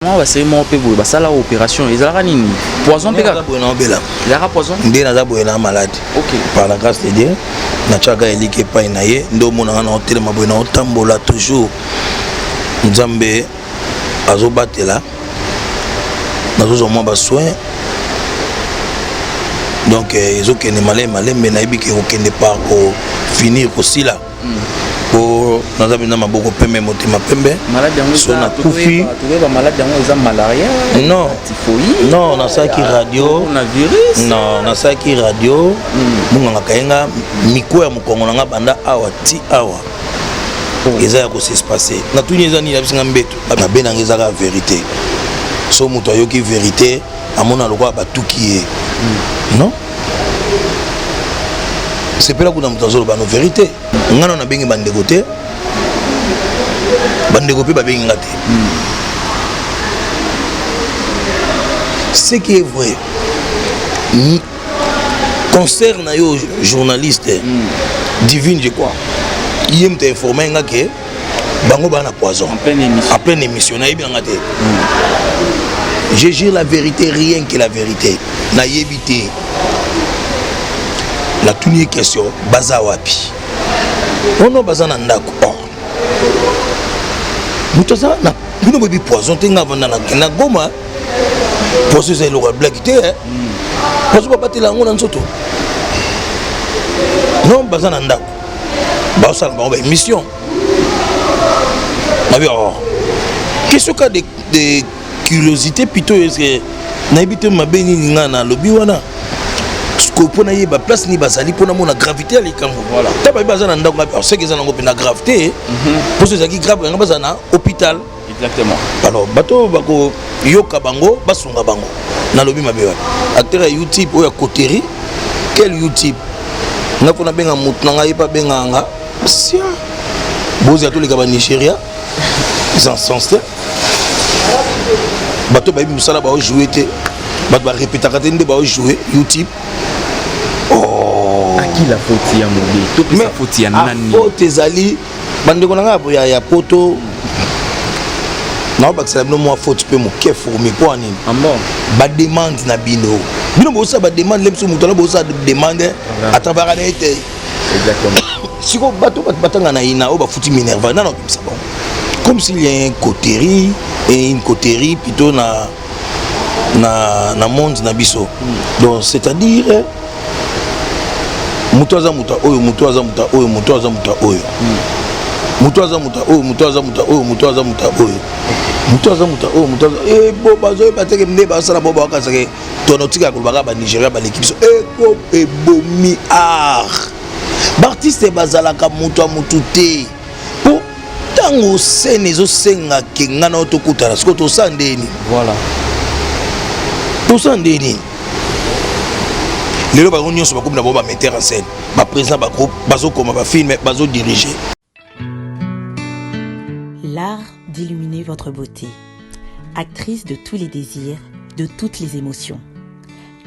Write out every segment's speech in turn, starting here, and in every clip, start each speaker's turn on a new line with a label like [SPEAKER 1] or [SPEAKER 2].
[SPEAKER 1] Moi, c'est mon pébou, ça la opération. Ils ont nini poison péga. Il a poison.
[SPEAKER 2] Ndé na zabo na malade.
[SPEAKER 1] Ok.
[SPEAKER 2] Par la grâce de Dieu, na chaga elike pa inaye, ndo mona na hotel maboy na otambola toujours. Nzambe azobatela. Nazo mo ba soin. Donc ils ont kende malé mais na ibiki ko kende pas ko finir aussi là. Pour nous avons beaucoup pembe motima pembe so na kufi
[SPEAKER 1] malade yango malaria
[SPEAKER 2] non typhoïde non na saki radio
[SPEAKER 1] coronavirus
[SPEAKER 2] non na saki radio munga kaenga miko ya mukongo nga banda awa ti awa eza ya ko se passer na tuni eza ni la bisinga mbeto ba benanga eza la vérité so muto ayoki vérité amona lokwa batuki non c'est pas là qu'on a montré la vérité. On a bien bande côté, bande côté pas bien gâté. Ce qui est vrai concerne les journalistes divine, je crois. Ils m'ont informé que bango bana poison. En pleine émission, na bien gâté. Je jure la vérité, rien que la vérité. Na yébité. La tunique question baza wapi ono baza na ndako mutoza na bino bobi poison tenga vanda na goma poison c'est le black té poison pas batela ngona nsoto non baza na ndako ba osala ba émission na bien question cas de curiosité plutôt est-ce que na habité mabeni ninga na lobi wana pour na yeba place ni bazali pour na mona gravité ali kambo voilà taba bazana ndako ngapi c'est que ça nango pena gravité pour ceux qui grave nga bazana hôpital
[SPEAKER 1] exactement
[SPEAKER 2] alors bato bako yoka bango basunga bango na lobi mabewa acteur YouTube ou ya Koteri quel YouTube nga pona benga mutu nga yepa benga nga sia bozi atoli ka ba Nigeria sans sens bato ba musala ba jouer te bato ba répéter ka te nde ba jouer YouTube.
[SPEAKER 1] À qui la faute y a mobile tout la faute y a nani
[SPEAKER 2] faute ezali bande ko nga ya poto na ba ça no mo faute pe mo ke formé quoi nini
[SPEAKER 1] bon
[SPEAKER 2] ba demande na bino bo ça ba demande lemso muto na bo ça demande à travers la été
[SPEAKER 1] exactement
[SPEAKER 2] si ko bato batanga na ina o ba futi minerva non c'est bon comme s'il y a un coterie et une coterie plutôt na monde na biso donc c'est-à-dire mutoza muta oyo mutoza muta oyo mutoza muta oyo mutoza muta oyo mutoza muta oyo mutoza muta oyo mutoza muta oyo mutoza bo bazo bateke mne ba sala bo ba kasake tonotika ko baka ba Nigeria ba l'équipe ko ebomi art l'artiste bazala ka muto mutute po tango scène zo senga ke ngana otokutana siko to sandeni
[SPEAKER 1] voilà
[SPEAKER 2] to sandeni. Les gens qui sont mettre en scène, les présidents de groupe, les films, les diriger.
[SPEAKER 3] L'art d'illuminer votre beauté. Actrice de tous les désirs, de toutes les émotions.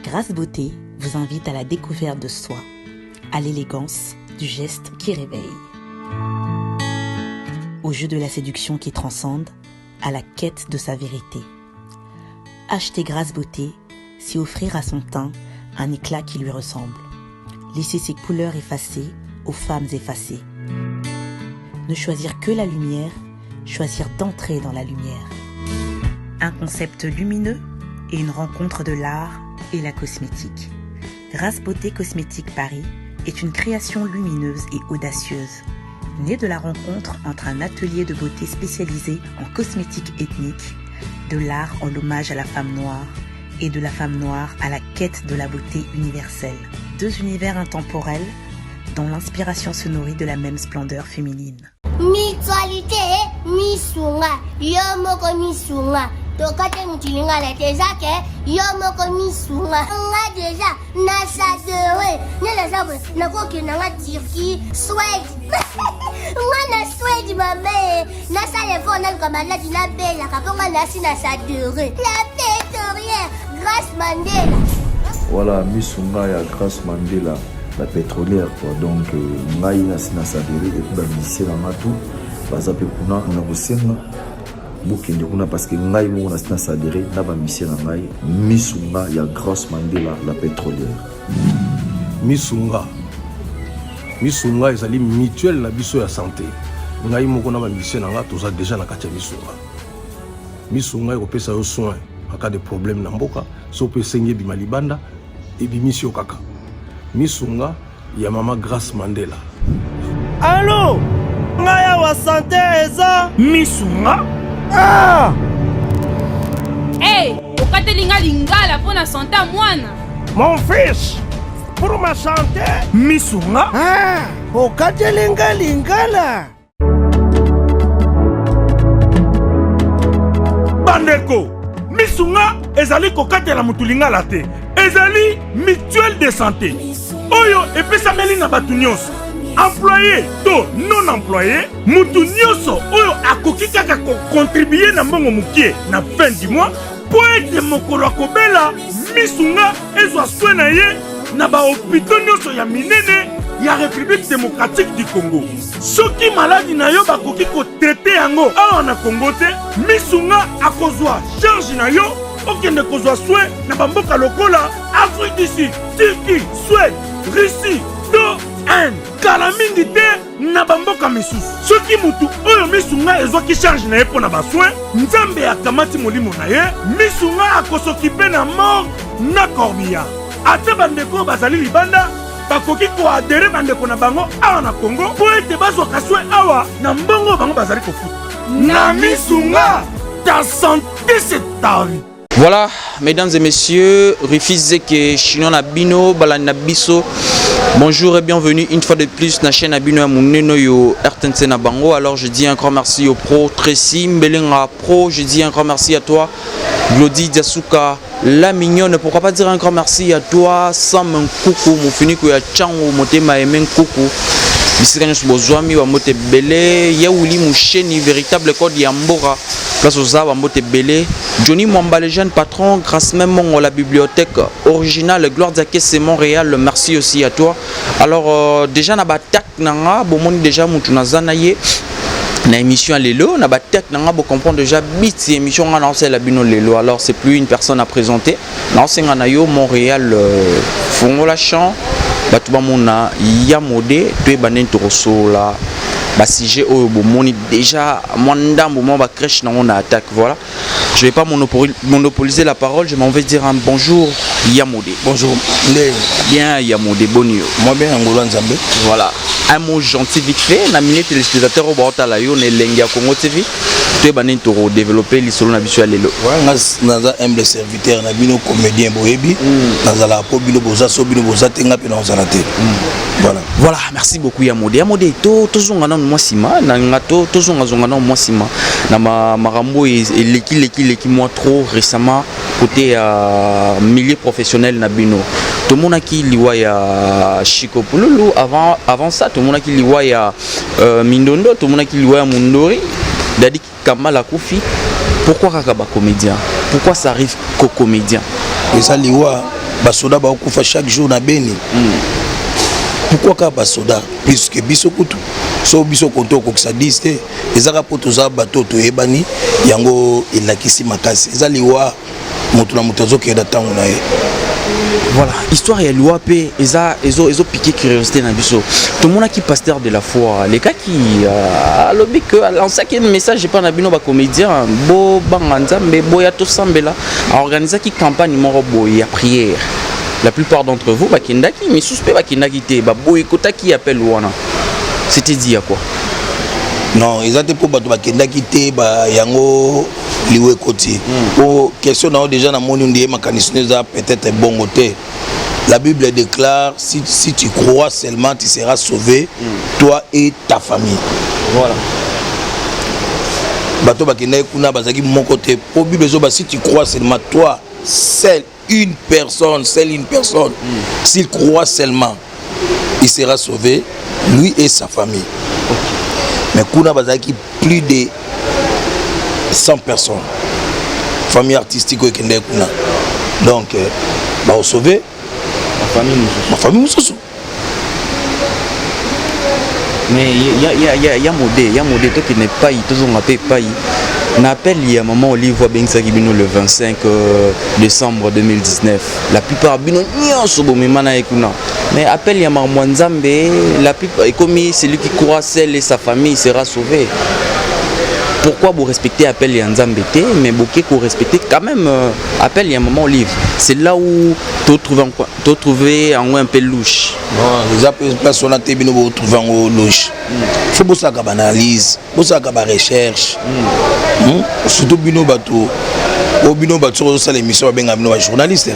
[SPEAKER 3] Grâce Beauté vous invite à la découverte de soi, à l'élégance du geste qui réveille. Au jeu de la séduction qui transcende, à la quête de sa vérité. Acheter Grâce Beauté, c'est offrir à son teint un éclat qui lui ressemble. Laisser ses couleurs effacées aux femmes effacées. Ne choisir que la lumière, choisir d'entrer dans la lumière. Un concept lumineux et une rencontre de l'art et la cosmétique. Grâce Beauté Cosmétique Paris est une création lumineuse et audacieuse, née de la rencontre entre un atelier de beauté spécialisé en cosmétique ethnique, de l'art en hommage à la femme noire, et de la femme noire à la quête de la beauté universelle. Deux univers intemporels dont l'inspiration se nourrit de la même splendeur féminine.
[SPEAKER 4] Mutualité, misunga, yomoko misunga. Tokate mutilinga la tezake, yomoko misunga. Nga déjà, nasa dewe. Nela sabe, nakoki nanga Turquie, swag. Nga na swag mame. Nasa levo na kamala dina bella, kaponga nasi nasa dewe. La pétrolière, Grâce Mandela.
[SPEAKER 5] Voilà, misunga ya Grâce Mandela. La pétrolière quoi donc ngai na s'adhérer et puis ba lycée na matu baza pe kuna na bosenga bokende kuna parce que ngai moko na sadere na bamisien na ngai misunga ya Grace Mandela la pétrolière.
[SPEAKER 6] Misunga ezali mutuelle na biso ya santé. Ngai moko na bamisien na nga toza déjà na kati ya misunga ekopesa yo soin en cas de problème na mboka so pe sengi bima libanda et bimisi kaka. Misunga ya mama Grace Mandela.
[SPEAKER 7] Allô, ngaya wa santé eza misunga.
[SPEAKER 8] Hey, okatelinga lingala pour la santé à mwana.
[SPEAKER 7] Mon fils, pour ma santé misunga. Okatelinga lingala. Bandeko, misunga ezali kokatela mutu lingala te. Ezali mutuelle de santé. Oyo epesameli na batu nyonso. Employé to non employé, mutu nyonso oyo akoki kaka ko contribuer na mbongo mukie na fin du mois po ete mokolo akobela misunga ezwa soin na ye na ba hôpital nyonso ya minene ya République démocratique du Congo. Soki maladi na yo bakoki ko traiter yango awa na Congo te, misunga akozwa charge na yo okende kozwa soin na bamboka lokola Afrique du Sud, Turquie, Suède, Russie, to Inde. Kala mingi te na bamboka misusu. Soki mutu oyo misunga ezwaki charge na ye pona basoin, nzambe akamati molimo na ye, misunga akosokipe na mort na corbillard. Ate bandeko bazali libanda bakoki koadere bandeko na bango awa na Congo po ete bazwaka soin awa na mbongo bango bazali kofuta. Na misunga, ta santé c'est ta vie.
[SPEAKER 1] Voilà, mesdames et messieurs, Rufus que Chino Nabino, Balanabiso. Bonjour et bienvenue une fois de plus na chaîne Abino Amuneno yo RTNC Nabango. Alors je dis encore merci au pro Tracy Mbelenga Pro, je dis encore merci à toi Glody Diasuka la mignonne, pourquoi pas dire encore merci à toi Sam Nkoukou, mon fini ko ya chango motema emen Nkoukou. Bisika nyonso bozwami wa mote belé, yaouli moucheni véritable code Yambora. Place aux arbres, Mbote Belé, Johnny Mwamba, le jeune patron, grâce même à la bibliothèque originale, Gloire d'Akesse Montréal, merci aussi à toi. Alors, déjà, na batak nanga, bon, déjà, moutunazanaye, na émission Lelo, na batak nanga, bon, comprendre déjà, bit, émission, on a lancé la bino Lelo. Alors, c'est plus une personne à présenter. Lancé Nganayo, Montréal, Fongola Champ, Batouba Mona, Yamode, Tué Banen Toroso, là. Bah si j'ai déjà mon moment ba crèche on attaque voilà. Je vais pas monopoliser la parole, je m'en vais dire un bonjour Yamode.
[SPEAKER 2] Bonjour.
[SPEAKER 1] Bien Yamode Bonio.
[SPEAKER 2] Moi bien Angola Nzambe.
[SPEAKER 1] Voilà. Un mot gentil vite fait, na minute téléspectateurs au Bota la yo ne lenga Congo TV. Tu es bané toro développer l'isolo na biso lelo.
[SPEAKER 2] Ouais, naza humble serviteur na bino comédien boyebi, naza la po bino boza so bino boza tenga pe na zalate. Voilà.
[SPEAKER 1] Voilà, merci beaucoup Yamode. Yamode to zonga na moi sima, na ngato to zonga na moi sima. Na marambo et leki moi trop récemment côté milieu professionnel na bino. Tout le monde qui liwa ya Chico Pululu avant ça tout le monde qui liwa ya Mindondo, tout le monde qui liwa ya Mundori. Dadi Kamala Koufi, pourquoi Kakaba comédien? Pourquoi ça arrive qu'au comédien?
[SPEAKER 2] Et ça liwa basoda ba okufa chaque jour na Beni. Pourquoi ka basoda puisque biso kutu so biso konto ko sadiste ezaka potoza bato to ebani yango ilakisi makasi ezali wa moto na moto zokeda tango na ye.
[SPEAKER 1] Voilà, histoire ya loi pe ezo piqué curiosité na biso. Tout le monde qui pasteur de la foi, les gars qui lobby que lancer un message pas na bino ba comédien bo banganza mais boya to sambela a organiser qui campagne moro boya prière. La plupart d'entre vous bakindaki mais suspect bakindaki te ba boy kota qui appelle wana. C'était dit à quoi?
[SPEAKER 2] Non, ils étaient pour bato bakindaki te ba yango liwe koti. Pour question na déjà na moni ndie makanisne za peut-être bon côté. La Bible déclare si tu crois seulement tu seras sauvé toi et ta famille.
[SPEAKER 1] Voilà.
[SPEAKER 2] Bato bakindaki kuna bazaki mon côté. Pour Bible si tu crois seulement toi seul une personne, s'il croit seulement, il sera sauvé, lui et sa famille. Mais Kuna Bazaki, plus de 100 personnes. Famille artistique au Kende Kuna. Donc, bah, on sauvé. Ma famille Moussoussou.
[SPEAKER 1] Mais il y a modé, toi qui n'est pas, toujours on appelle pas. N'appelle il y a un moment Olive Bengsa Bino le 25 décembre 2019. La plupart Bino mais appelle il y a Marmouanzambe, la plupart et comme c'est lui qui croit celle et sa famille sera sauvé. Pourquoi vous respectez appel et Nzambete, mais vous respectez quand même appel il y a un moment Olive. C'est là où tu trouves un peu louche.
[SPEAKER 2] Les personnes qui vous trouvent en louche. Il faut que vous analyse, vous avez une recherche. Surtout bino bateau. Au bino bateau, ça l'émission va bien amener journaliste.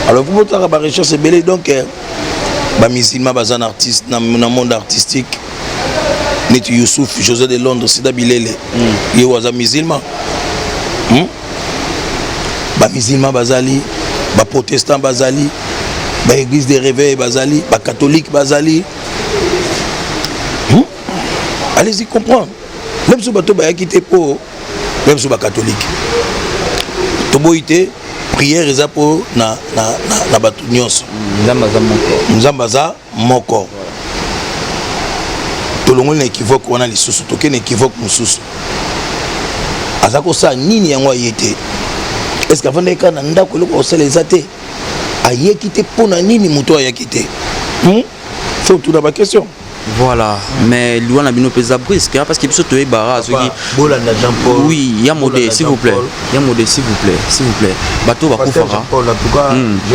[SPEAKER 2] Alors vous avez une recherche, c'est belé donc les musulmans sont artistes dans le monde artistique. Netu Youssouf, José de Londres, Sida Bilele, il y a des musulmans. Les musulmans bazali, les protestants bazali, les églises de réveil bazali, les catholiques bazali. Allez-y comprendre. Même si vous avez quitté pour, même si vous êtes catholique. Toboïté, prière et pour na batunios. Nzambaza moko. Tout le monde est équivoque, on a les sous-sous, tout le monde est équivoque, nous sous. Azako sa nini yango yete. Est-ce qu'avant de kana ndako loko osala ezate? Aye kité pona nini muto aye kité? Faut tout d'abord question.
[SPEAKER 1] Voilà, mais Louana Bino pesa brisque parce qu'il peut te barrage. Oui, il y a modèle s'il vous plaît. Il y a modèle s'il vous plaît, s'il vous plaît. Bateau bakufara.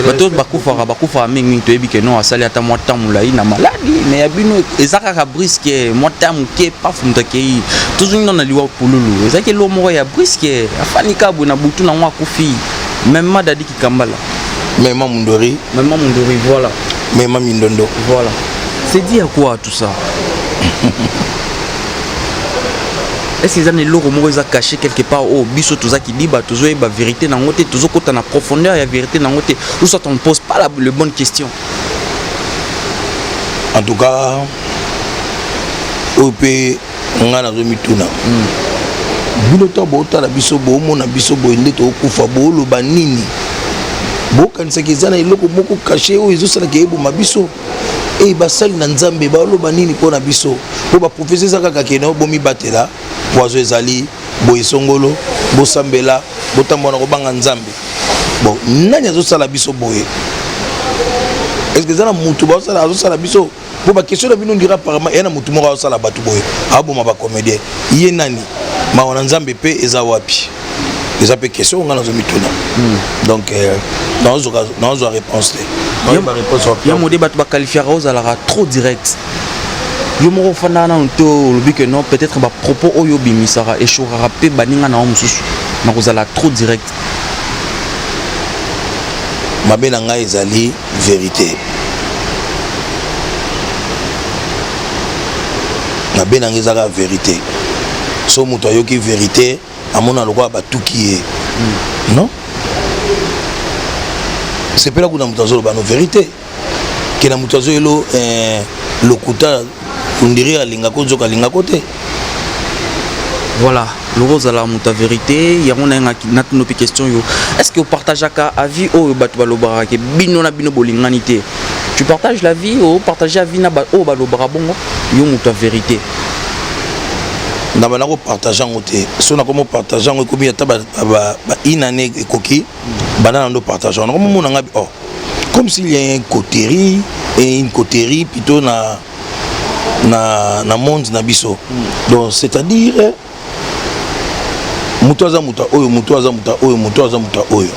[SPEAKER 1] Bateau bakufara ming to ebi que non asali ata moi tamulai na maladie mais abino ezaka ka brisque moi tamuke pas fumtaki. Toujours non na liwa pululu. Ezaki lo moko ya brisque afanika bona butu na moi kufi. Même madadi ki kambala.
[SPEAKER 2] Même Mundori,
[SPEAKER 1] voilà.
[SPEAKER 2] Même Mindondo,
[SPEAKER 1] voilà. C'est dit à quoi tout ça? Est-ce qu'ils ont des lots cachés quelque part au biso tout ça qui dit bah toujours la vérité dans côté toujours quand on a profondeur il y a vérité dans côté ou soit on ne pose pas la bonne question.
[SPEAKER 2] En tout cas au pays on a la remituna. Biloto bota la biso bo mona biso bo ndeto okufa bo lo banini. Bo kanisa kizana iloko moko caché o ezosala ke bo mabiso. Et basali na nzambe ba lo banini pona biso. Po ba professeur saka keno bo mi batela poizo ezali bo isongolo bo sambela bo tambona ko banga nzambe. Bon nani azosala biso boye. Est-ce que zana mutu ba azosala biso po ba question na bino ndira apparemment yana mutu moko azosala batu boye. Abo ma ba comédien. Iye nani ma wana nzambe pe eza wapi. Les appels questions on a dans mituna. Donc dans une réponse.
[SPEAKER 1] Il y a un débat qui qualifier Rose à la trop direct. Yo mo fana na nto lobi que non peut-être ba propos oyo bimisara et chora pe baninga na mususu na kozala trop direct.
[SPEAKER 2] Mabe na ngai ezali vérité. Mabe na ngai ezala vérité. So muto yo ki vérité à mon endroit ba tout qui est. Non? C'est pas là qu'on a mutazo ba no vérité. Que na mutazo elo le kuta on dirait linga ko joka linga côté.
[SPEAKER 1] Voilà, le rose à la muta vérité, il y a une question yo. Est-ce que vous partagez à vie ou batu balobara ke bino na bino bolinganité? Tu partages la vie ou partages la vie na o balobara bongo yo muta vérité.
[SPEAKER 2] Na bana ko partager ngote. So na komo partager ngo komi ata ba inane ekoki bana ndo partager. Na komo mona ngabi oh. Comme s'il y a un coterie et une coterie plutôt na monde na biso. Donc c'est-à-dire mutoza muta oyo mutoza muta oyo mutoza muta oyo.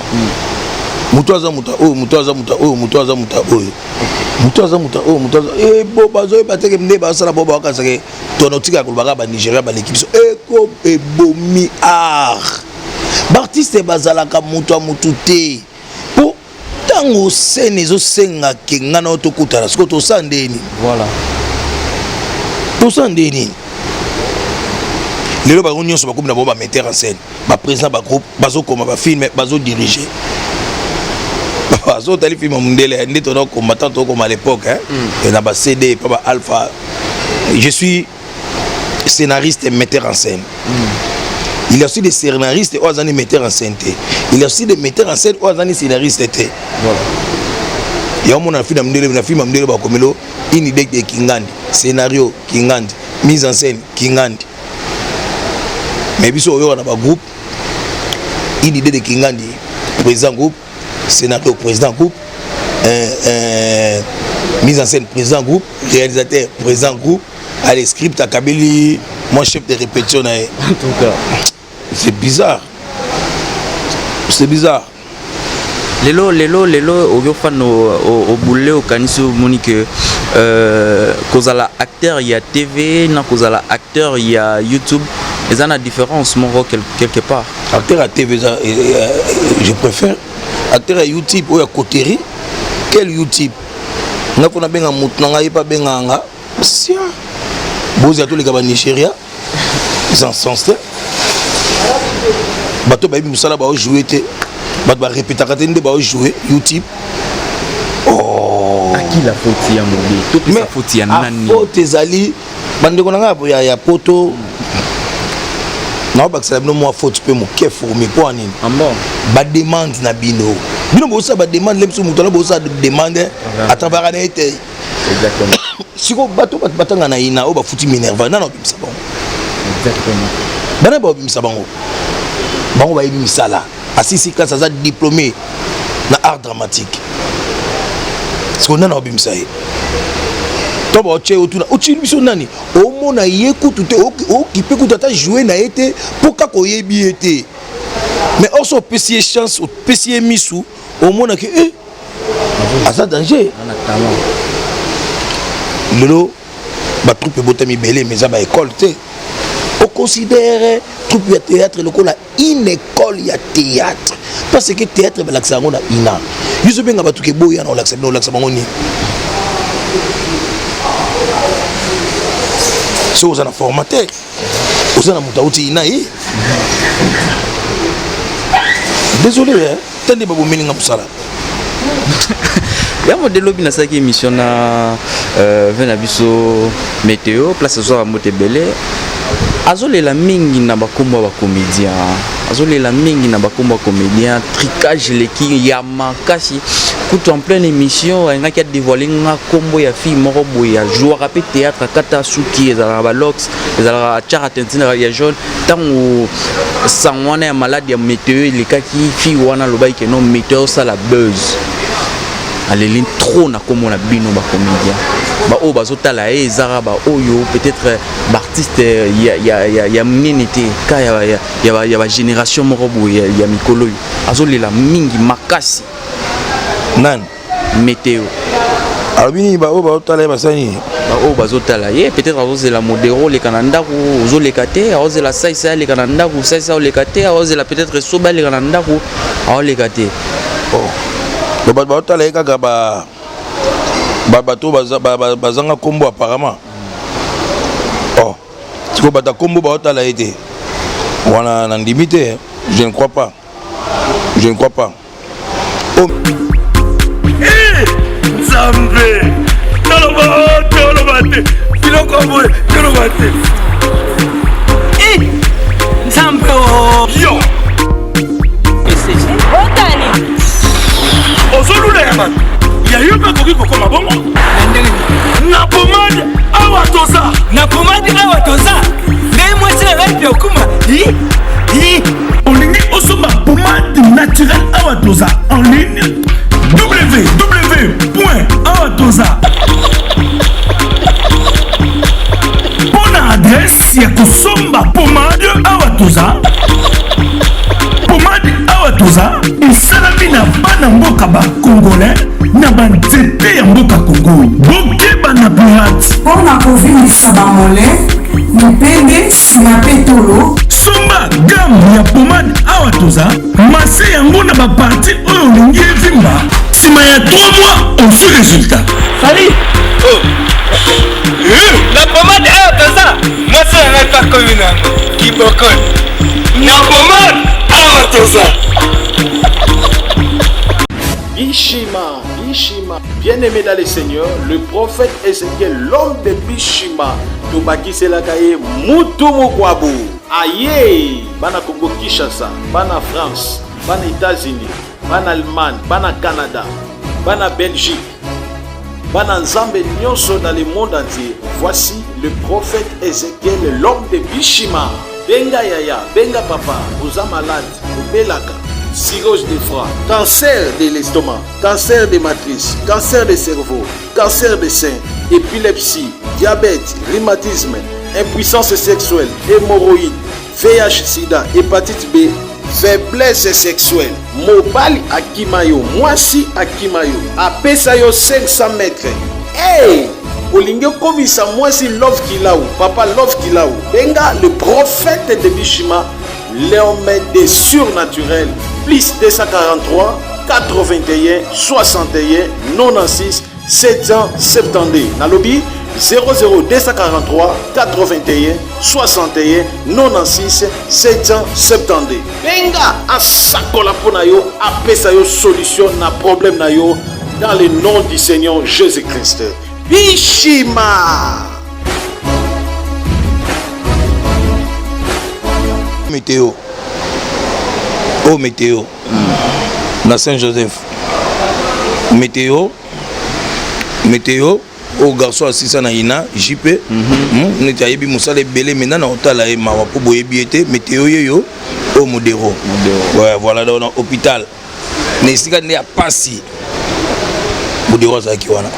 [SPEAKER 2] Mutoza muta oyo mutoza muta oyo mutoza muta oyo. Mutoza muta oyo mutoza bo bazo bateke mne ba sala bo ba kasake tonotika ko ba Nigeria ba l'équipe eko ebomi art. L'artiste bazalaka muto mutute. Po tango scène zo senga kenga na otokutala siko to sandeni.
[SPEAKER 1] Voilà.
[SPEAKER 2] To sandeni. Les gens qui sont metteur en scène, les présidents de groupe, les films, les diriger. Les films, les combattants comme à l'époque, il y a CD, Alpha. Je suis scénariste et metteur en scène. Il y a aussi des scénaristes et metteurs en scène. Il y a aussi des metteurs en scène et scénaristes. Il y a un film, une idée de Kingandi, scénario Kingandi, mise en scène Kingandi. Mais biso oyo na ba groupe une idée de Kingandi président groupe, sénateur président groupe, mise en scène président groupe, réalisateur président groupe, allez script à Kabili, mon chef de répétition. En tout cas, c'est bizarre. C'est bizarre.
[SPEAKER 1] Lelo au fan au boulot au caniso monique kozala acteur il y a TV na kozala acteur il y a YouTube et en a différence mon rôle quelque part.
[SPEAKER 2] Acteur à TV je préfère acteur à YouTube ou à coterie quel YouTube nga pona benga mutu nga yepa benga nga sia bozi atoli ka ba Nigeria sans sens bato ba musala ba jouer te bato ba répéter ka tende ba jouer YouTube. Oh,
[SPEAKER 1] à qui la faute ya mobi tout la faute ya nani
[SPEAKER 2] faute ezali bande ko nga ya poto na ba ça no mo faute pe mo ke formé pour nini
[SPEAKER 1] bon
[SPEAKER 2] ba demande na bino bo ça ba demande lemso muto na bo ça demande à travers na été
[SPEAKER 1] exactement
[SPEAKER 2] siko bato batanga na ina o ba futi minerva na bimisa bon
[SPEAKER 1] exactement
[SPEAKER 2] bana ba bimisa bango bango ba bimisa la asisi classe za diplômé na art dramatique siko na bimisa e to ba che otuna ochi biso nani o mona yekutu te o kipe kutata jouer na été pour ka ko yebi été mais also pesier chance au pesier misu au mona que asa danger lelo ba troupe botami belé mais za ba école te on considère troupe ya théâtre lokola une école ya théâtre parce que théâtre ba laksa ngona ina yuso benga ba tuke boya na laksa ngoni so vous en a formaté vous en a moutauti ina yi désolé hein tande ba bomeli nga musala
[SPEAKER 1] ya modelo bina saki émission na vena biso météo place zo mote belé azolela mingi na bakombo ba comédien azolela mingi na bakombo ba comédien tricage leki ya makasi kutu en pleine émission nga ki a dévoilé nga kombo ya fille moko boye ya jouer rapé théâtre kata suki ezala ba lox ezala chara tentina ya jaune tango sangwana ya malade ya météo lekaki fille wana lobai ke non météo ça la buzz aleli trop na komo na bino ba comédien ba o bazotala ezara ba oyo peut-être ba artiste ya mninité ka ya ba génération moko boye ya mikolo azolela mingi makasi
[SPEAKER 2] nan
[SPEAKER 1] météo
[SPEAKER 2] albini ba o bazotala basani
[SPEAKER 1] ba o bazotala ye peut-être azozela modero le kananda ko ozoleka te azozela saisa le kananda ko saisa oleka te azozela peut-être soba le kananda ko oleka te
[SPEAKER 2] oh le bazotala ye kaka ba bato bazanga kombo apparemment oh tiko bata kombo bazotala ete wana na ndimité je ne crois pas oh
[SPEAKER 7] Zambe Tolobate Filokoboy Tolobate
[SPEAKER 9] Zambe
[SPEAKER 7] Yo
[SPEAKER 9] Otani
[SPEAKER 7] Ozolula ya man Ya yoka koki kokoma bongo Na pomade awa toza
[SPEAKER 9] Ngai mwese na rapi okuma
[SPEAKER 7] Olingi osomba pomade naturelle awa toza en ligne www.awatoza Pona adresse ya kosomba pomade awatoza esalami na bana mboka bakongolais na banzete ya mboka Congo bokeba na pirate
[SPEAKER 10] mpona kovimisa bamole mipende nsima mpe tolo
[SPEAKER 7] somba gamme ya pomade awa toza mase yango na baparti oyo olingi evimba nsima ya 3 mois osu résultat
[SPEAKER 9] Fali na pomade awa toza mwasi yangai pa komi nango kibokon na pomade awa toza
[SPEAKER 6] Bishima, bien-aimé dans le Seigneur, le prophète Ézéchiel, l'homme de Bishima, Tobaki Selakaye, Moutoumou Kwabu, Aïe, Bana Congo Kinshasa, Bana France, Bana États-Unis, Bana Allemagne, Bana Canada, Bana Belgique, Bana Nzambe Nyonso dans le monde entier. Voici le prophète Ézéchiel, l'homme de Bishima.
[SPEAKER 11] benga yaya, benga papa, oza malade, obelaka, cirrhose de foie, cancer de l'estomac, cancer de matrice, cancer de cerveau, cancer de sein, épilepsie, diabète, rhumatisme, impuissance sexuelle, hémorroïde, VIH sida, hépatite B, faiblesse sexuelle, mobali akimayo, mwasi akimayo, apesa yo 500 mètres. Hey! Olinge komisa mwasi love kilaou, papa love kilaou. Benga le prophète de Bishima, l'homme des surnaturels, plus 243 81 61 96 772. Nalobi 00 243 81 61 96 772. Benga asakola pona yo, apesa yo solution na problème na yo dans le nom du Seigneur Jésus-Christ. Bishima.
[SPEAKER 2] Météo. Oh météo. Na Saint-Joseph. Météo. Météo. Au garçon assis na ina JP. Neti ayebi musala belé maintenant na otala e mawa po boyebi ete météo yo au modéro. Ouais, voilà dans l'hôpital. Mais sika ne a passi. Modéro za ki wana.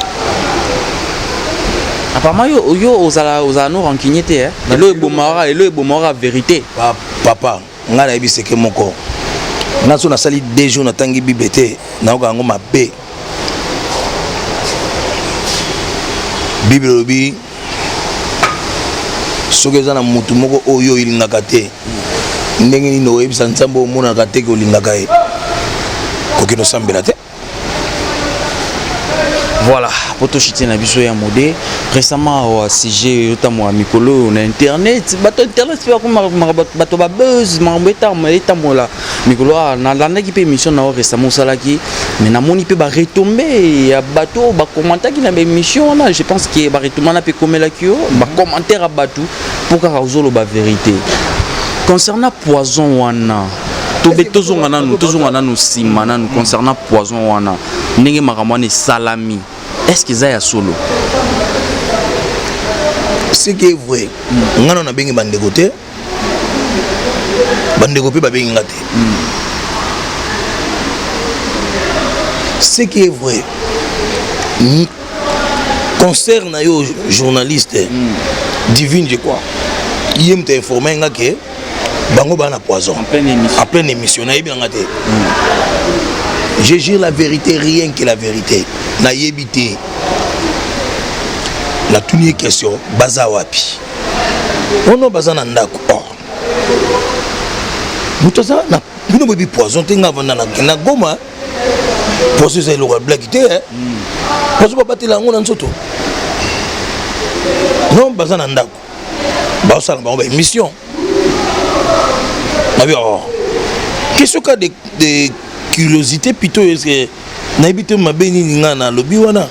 [SPEAKER 1] Apparemment, yo osala no rancunier te hein. Elo ebomara vérité.
[SPEAKER 2] Papa, nga na yebi seke moko. Na so na sali 2 jours na tangi bibliothèque, na ko ngo mabe. Bible obi sokeza na mutu moko oyo ilingaka te. Ndenge ni no yebisa nzambo omona ka te ko lingaka e. Ko kino sambela te.
[SPEAKER 1] Voilà, pour tout chiter na biso ya modé récemment au CG notamment à Mikolo on a internet bato internet c'est comme bato ba buzz mambeta mola Mikolo na landa ki pe émission na récemment salaki mais na moni pe ba retomber ya bato ba commenter ki na ba émission na je pense que ba retomber na pe komela kio ba commentaire à bato pour ka ozolo ba vérité concernant poison wana tozonga nanu simana nous concernant poison wana ndenge makamane salami est-ce que ça ya solo
[SPEAKER 2] ce qui est vrai ngana na bengi bande côté ba bengi ngate ce qui est vrai concerne yo journaliste divine je crois il m'a informé ngake bango bana poison en pleine émission na yebi ngate je jure la vérité, rien que la vérité. Na yebité. La toute question, baza wapi. On a baza nandako. Mutaza na bino bebi poison tenga vanda na goma. Poison c'est le blague té. Poison pas battre la ngona nsoto. Non baza nandako. Ba osala ba émission. Na bi question cas de curiosité plutôt est-ce que naibité mabeni ninga na lobi wana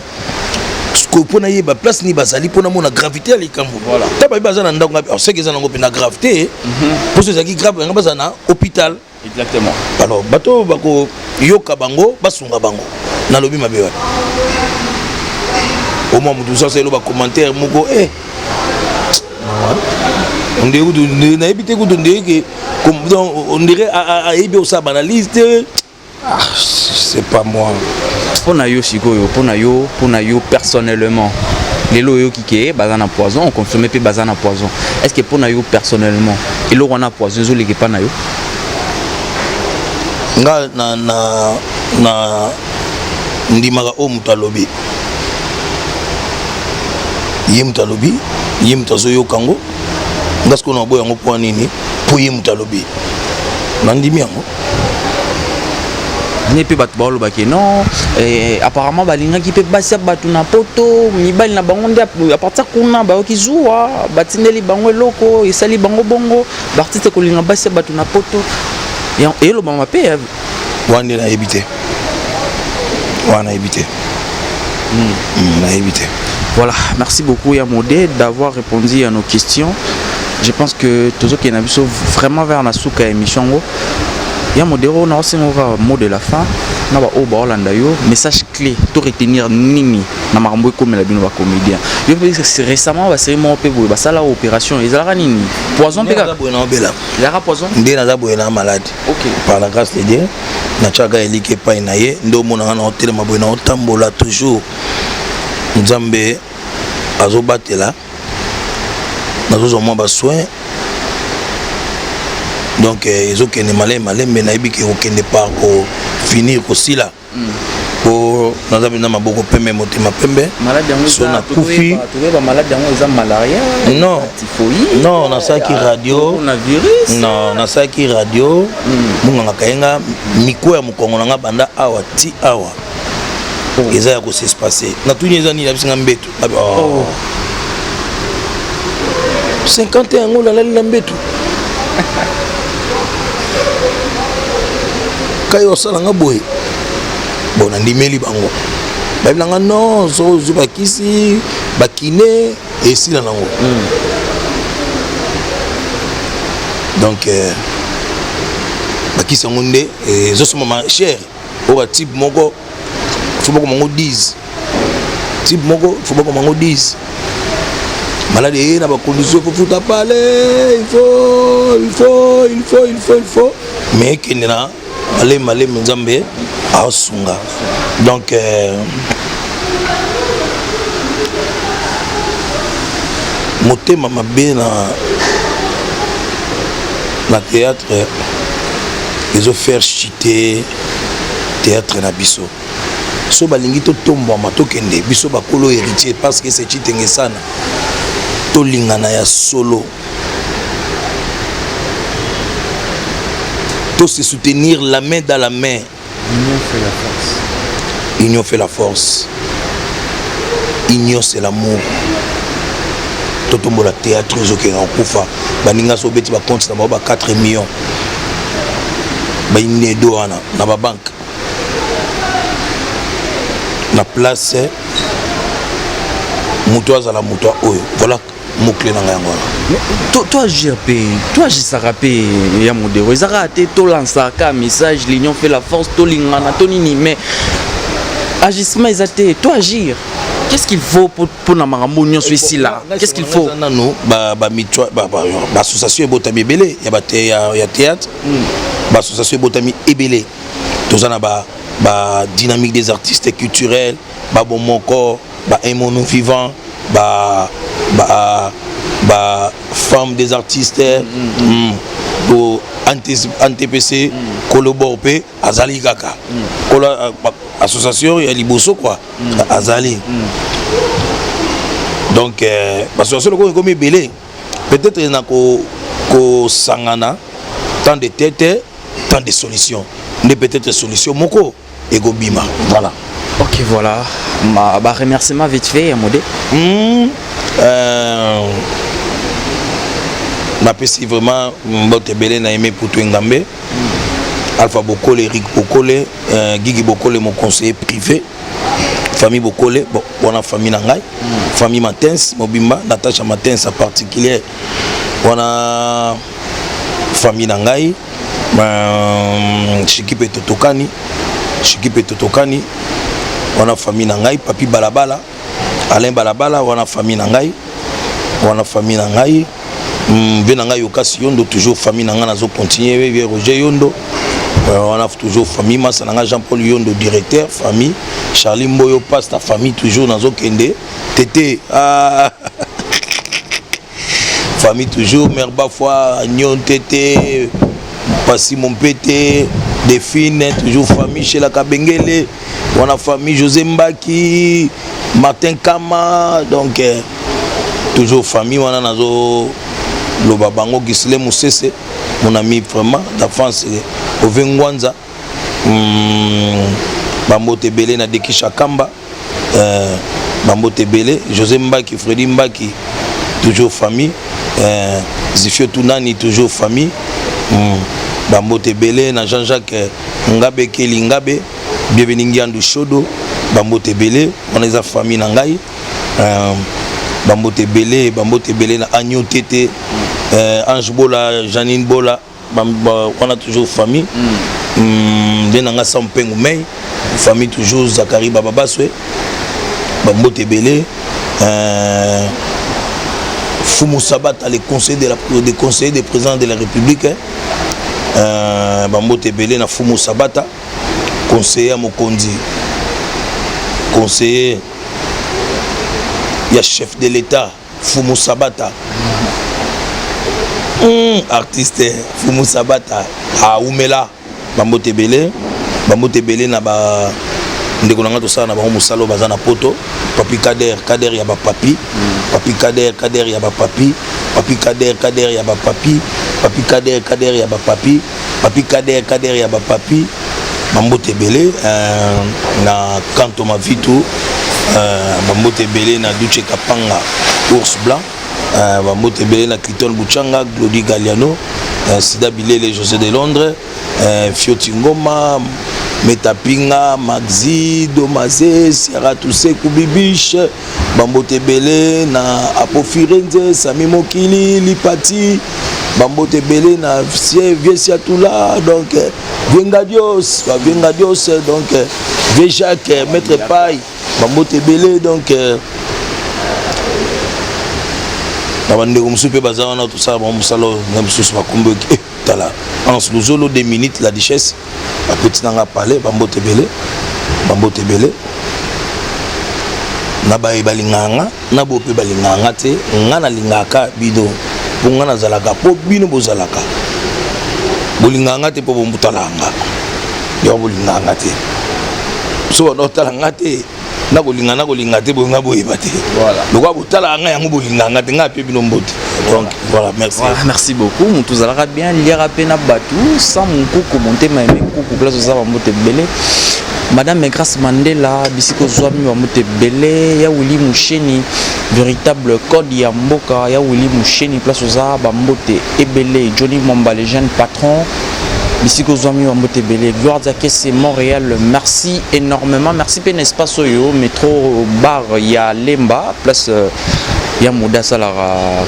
[SPEAKER 2] ko pona yeba place ni bazali pona mona gravité ali kambo voilà taba bazana ndako ngapi c'est que ça ngo pena gravité pour ceux qui grave nga bazana hôpital
[SPEAKER 1] exactement
[SPEAKER 2] alors bato bako yoka bango basunga bango na lobi mabe wana au moins mutu ça c'est le commentaire moko on dirait naibité ko ndenge on dirait à ibe au sabanaliste. Ah, c'est pas moi.
[SPEAKER 1] Pour na yo sikoyo, pour na yo personnellement. Les loyaux qui est bazana poison, on consomme plus bazana poison. Est-ce que pour na yo personnellement, et là on a poison, zo les pas na yo.
[SPEAKER 2] Nga na ndimaka o mutalobi. Yemutalobi, yemutazo yo kango. Ngasko na boya ngo po nini? Po yemutalobi. Nandimi yango.
[SPEAKER 1] N'est pas battre baki non apparemment balinga qui peut passer batu na poto mibali na bango ndia à partir kuna ba kizuwa batindeli bango loko esali bango bongo bartiste ko linga passer batu na poto et lo mama pe
[SPEAKER 2] wande na éviter wana éviter na éviter.
[SPEAKER 1] Voilà, merci beaucoup Yamodé d'avoir répondu à nos questions. Je pense que tous ceux qui ont vraiment vers la souka émission ya modèle on a aussi un mot de la fin na ba o ba Holanda yo message clé to retenir nini na makambo comme la bino ba comédien yo récemment ba série mon pe ba sala opération ezalaka nini poison pe ka
[SPEAKER 2] boina obela
[SPEAKER 1] la poison
[SPEAKER 2] ndé na boina malade
[SPEAKER 1] OK
[SPEAKER 2] par la grâce de Dieu na chaka elike pa na ye ndo mona na hotel ma boina otambola toujours nzambe azobatela nazo mo ba soin donc ils ont qu'un malin mais naïbi qui aucun départ pour finir aussi là pour nous avons ma beaucoup pembe motema pembe so na kufi
[SPEAKER 1] malade ils ont malaria
[SPEAKER 2] non non na ça qui radio non na ça qui radio munga kaenga miko ya mukongo nga banda awa ti awa ils a ko se passer na tout les années la bisinga mbeto 51 ngola la mbeto kayo sala nga boy bon ndimeli bango babilanga non so bakisi bakine esila nango donc bakisi yango nde ezosoma ma cher oka type moko fobako mango 10 type moko fobako mango 10 malade na ba condition faut futa pale il faut mais kenena malé nzambe asunga donc motema mabe na théâtre ils ont fait chiter théâtre na biso so balingi to tombo matokende biso bakolo héritier parce que c'est chitenge sana to lingana ya solo to se soutenir la main dans la main.
[SPEAKER 1] Union fait la force.
[SPEAKER 2] Union fait la force. Union c'est l'amour. Totombo la théâtre joke en kufa. Baninga so beti ba compte na ba 4 millions. Ba ine do ana na ba banque. Na place mutoza la muto oyo. Voilà mokle na yango.
[SPEAKER 1] Toi JRP, toi Jisarapé, ya modèle. Ils arrêté to lancer un message, l'union fait la force, to lingana, to nini mais agissement ils até, toi agir. Qu'est-ce qu'il faut pour na marambo union ici là? Qu'est-ce qu'il faut?
[SPEAKER 2] Non, ba association botami belé, ya théâtre. Ba association botami ebelé. Tozana ba dynamique des artistes culturels, ba bon mon corps, ba un mono vivant, ba femme des artistes pour NTPC collabore pe azali kaka association ya liboso quoi azali donc association ko comme belé peut-être na ko sangana tant de tête tant de solutions mais peut-être solution moko ego bima voilà.
[SPEAKER 1] OK voilà ma remerciement vite fait à modé
[SPEAKER 2] m'apprécie vraiment Mbote Belé na aimé pour tout Ngambe Alpha Bokole Eric Bokole Guigui Bokole mon conseiller privé famille Bokole bon on a famille nangai famille Matens Mobimba Natacha Matens en particulier on a famille nangai Chikipe Totokani on a famille nangai Papi Balabala Alain Balabala on a famille nangai Venanga Yokasi Yondo toujours famille nanga nazo continuer Roger Yondo on a toujours famille Masananga Jean-Paul Yondo directeur famille Charlie Mboyo passe ta famille toujours nazo kende tété famille toujours mère Bafwa Nyon tété Passi mon pété Défine toujours famille chez la Kabengele on a famille José Mbaki Martin Kama donc toujours famille on a nazo le babango Gisle Moussese mon ami vraiment d'enfance au Vengwanza Bambote Belé na Dekisha Kamba Bambote Belé José Mbaki Freddy Mbaki toujours famille Zifio Tunani toujours famille Bambote Belé na Jean-Jacques Ngabe Keli Ngabe bienvenue Ngiandu Shodo Bambote Belé on a sa famille nangai Bambote Belé na Agno Tété Ange Bola Janine Bola on a toujours famille. Denanga Sampengu Mei, famille toujours Zakari Bababaswe, Bambo Tebele, Fumu Sabata, les conseillers des présidents de la République. Bambo Tebele na Fumu Sabata, conseiller à Mokondi, conseiller, il y a chef de l'État, Fumu Sabata, artiste, Fumu Sabata, à Oumela, Bambo Tebele na ba ndeko nanga to sala na ba musalo bazana poto, papi Kader ya ba papi, papi Kader ya ba papi, papi Kader ya ba papi, papi Kader ya ba papi, papi Kader ya ba papi, Bambo Tebele na Kanto Mavitu, Bambo Tebele na Duce Kapanga, Ours Blanc, Bambo Tebele na Cliton Bouchanga, Glody Galliano, Sida Bilele José de Londres, Fioti Ngoma, Metapinga, Maxi, Domazé, Sierra Toussé, Kubibiche, Bambo Tebele na Apofirenze, Sami Mokili, Lipati, Bambo Tebele na Viesiatoula, donc Viengadios, donc Vejacques, Maître Paille, Bambo Tebele, donc Nabandeko Moussoupe Bazarana, tout ça, bon, Moussalo, Namsous Makumbe, Tala, en sous 2 minutes, la richesse, à petit nanga parler, Bambo Tebele, Nabaye Balinganga, Nabope Balinganga, Ngana Lingaka, Bido, Bungana Zalaka, Po Bino Bozalaka, Bolinganga, te Po Bomutalanga, Yo Bolinganga, so Notalangate. Voilà. Donc voilà, merci.
[SPEAKER 1] Voilà, merci beaucoup. Nous allons bien lire à peine Batou sans mon coup commenter ma coucou place aux Bambo Tebele. Madame Grâce Mandela, Bisiko Zwami Bambo Tebele, ya Willy Moucheni, véritable code ya Mboka, ya Willy Moucheni place aux Bambo Tebele, Johnny Mwamba le jeune patron. Bisiko Zwami Bambo Tebele, Gloire Zake c'est Montréal, merci énormément, merci pen espace yo, métro bar ya Lemba, place ya Moudassa la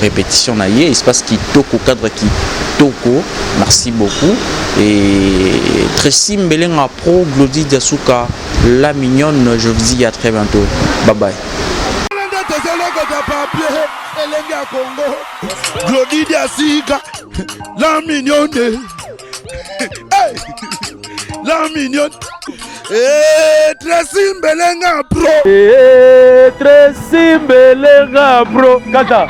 [SPEAKER 1] répétition na ye, espace qui toko cadre qui toko, merci beaucoup et Tracy Mbelenga Pro, Glody Diasuka, la mignonne, je vous dis à très bientôt, bye bye.
[SPEAKER 12] Glody Diasuka, la mignonne. Hey, la mignonne. Tracy Mbelenga Pro.
[SPEAKER 13] Tracy Mbelenga Pro. Kata.